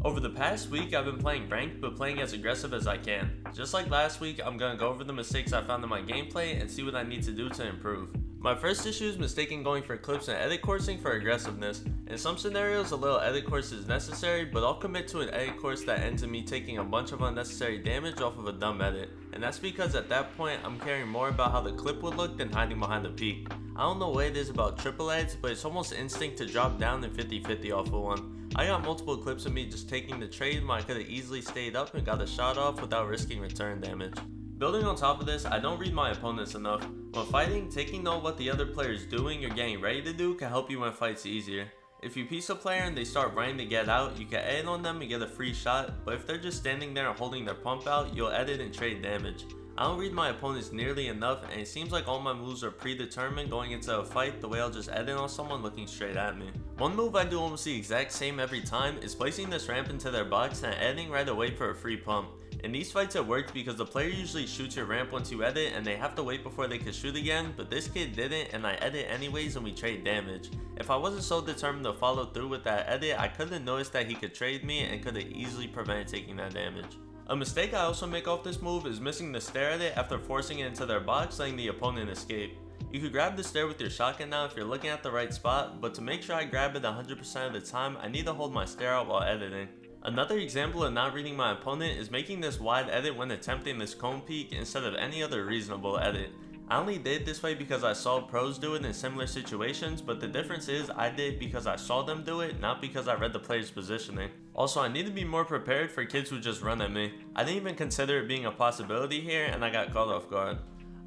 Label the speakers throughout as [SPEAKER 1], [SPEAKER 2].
[SPEAKER 1] Over the past week, I've been playing ranked, but playing as aggressive as I can. Just like last week, I'm gonna go over the mistakes I found in my gameplay and see what I need to do to improve. My first issue is mistaking going for clips and edit coursing for aggressiveness. In some scenarios, a little edit course is necessary, but I'll commit to an edit course that ends in me taking a bunch of unnecessary damage off of a dumb edit. And that's because at that point, I'm caring more about how the clip would look than hiding behind the peak. I don't know what it is about triple edits, but it's almost instinct to drop down and 50-50 off of one. I got multiple clips of me just taking the trade when I could have easily stayed up and got a shot off without risking return damage. Building on top of this, I don't read my opponents enough. When fighting, taking note of what the other player is doing or getting ready to do can help you win fights easier. If you piece a player and they start running to get out, you can edit on them and get a free shot, but if they're just standing there and holding their pump out, you'll edit and trade damage. I don't read my opponents nearly enough, and it seems like all my moves are predetermined going into a fight the way I'll just edit on someone looking straight at me. One move I do almost the exact same every time is placing this ramp into their box and editing right away for a free pump. In these fights it worked because the player usually shoots your ramp once you edit and they have to wait before they can shoot again, but this kid didn't and I edit anyways and we trade damage. If I wasn't so determined to follow through with that edit, I could have noticed that he could trade me and could have easily prevented taking that damage. A mistake I also make off this move is missing the stare edit after forcing it into their box, letting the opponent escape. You could grab the stare with your shotgun now if you're looking at the right spot, but to make sure I grab it 100% of the time, I need to hold my stare out while editing. Another example of not reading my opponent is making this wide edit when attempting this cone peek instead of any other reasonable edit. I only did it this way because I saw pros do it in similar situations, but the difference is I did it because I saw them do it, not because I read the player's positioning. Also, I need to be more prepared for kids who just run at me. I didn't even consider it being a possibility here and I got caught off guard.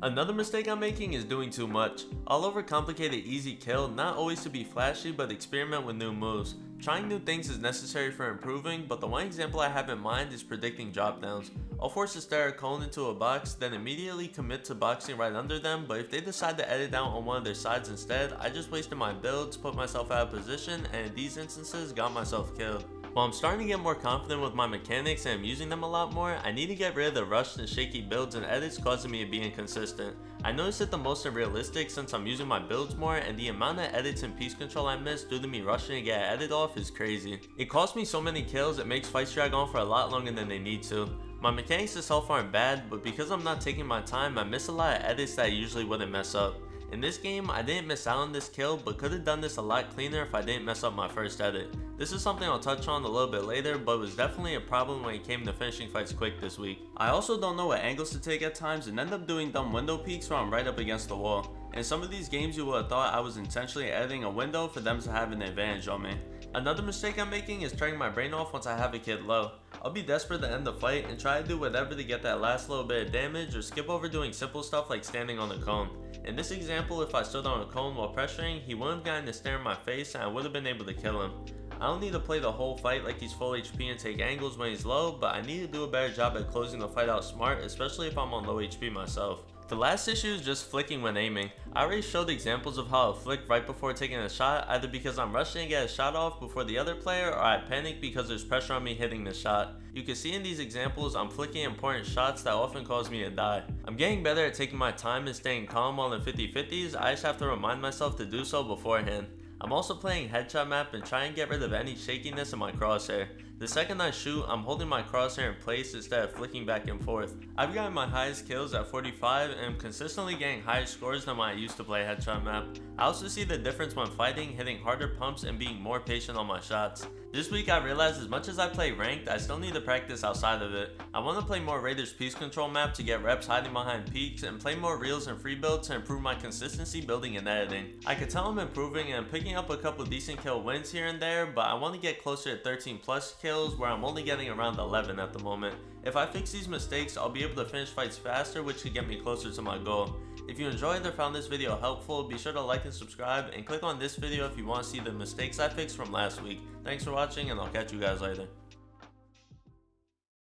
[SPEAKER 1] Another mistake I'm making is doing too much. I'll overcomplicate an easy kill, not always to be flashy, but experiment with new moves. Trying new things is necessary for improving, but the one example I have in mind is predicting drop downs. I'll force a stare cone into a box, then immediately commit to boxing right under them, but if they decide to edit out on one of their sides instead, I just wasted my builds, put myself out of position, and in these instances got myself killed. While I'm starting to get more confident with my mechanics and I'm using them a lot more, I need to get rid of the rushed and shaky builds and edits causing me to be inconsistent. I notice it the most unrealistic since I'm using my builds more, and the amount of edits and piece control I miss due to me rushing to get an edit off is crazy. It costs me so many kills, it makes fights drag on for a lot longer than they need to. My mechanics itself aren't bad, but because I'm not taking my time, I miss a lot of edits that I usually wouldn't mess up. In this game, I didn't miss out on this kill, but could have done this a lot cleaner if I didn't mess up my first edit. This is something I'll touch on a little bit later, but it was definitely a problem when it came to finishing fights quick this week. I also don't know what angles to take at times and end up doing dumb window peeks where I'm right up against the wall. In some of these games you would have thought I was intentionally editing a window for them to have an advantage on me. Another mistake I'm making is turning my brain off once I have a kid low. I'll be desperate to end the fight and try to do whatever to get that last little bit of damage or skip over doing simple stuff like standing on the cone. In this example, if I stood on a cone while pressuring, he wouldn't have gotten to stare in my face and I would have been able to kill him. I don't need to play the whole fight like he's full HP and take angles when he's low, but I need to do a better job at closing the fight out smart, especially if I'm on low HP myself. The last issue is just flicking when aiming. I already showed examples of how I'll flick right before taking a shot, either because I'm rushing to get a shot off before the other player or I panic because there's pressure on me hitting the shot. You can see in these examples I'm flicking important shots that often cause me to die. I'm getting better at taking my time and staying calm while in 50-50s, I just have to remind myself to do so beforehand. I'm also playing headshot map and trying to get rid of any shakiness in my crosshair. The second I shoot, I'm holding my crosshair in place instead of flicking back and forth. I've gotten my highest kills at 45 and am consistently getting higher scores than when I used to play headshot map. I also see the difference when fighting, hitting harder pumps and being more patient on my shots. This week I realized as much as I play ranked, I still need to practice outside of it. I want to play more Raiders piece control map to get reps hiding behind peaks and play more reels and free builds to improve my consistency building and editing. I can tell I'm improving and I'm picking up a couple decent kill wins here and there, but I want to get closer to 13 plus kills where I'm only getting around 11 at the moment. If I fix these mistakes, I'll be able to finish fights faster, which could get me closer to my goal. If you enjoyed or found this video helpful, be sure to like and subscribe, and click on this video if you want to see the mistakes I fixed from last week. Thanks for watching, and I'll catch you guys later.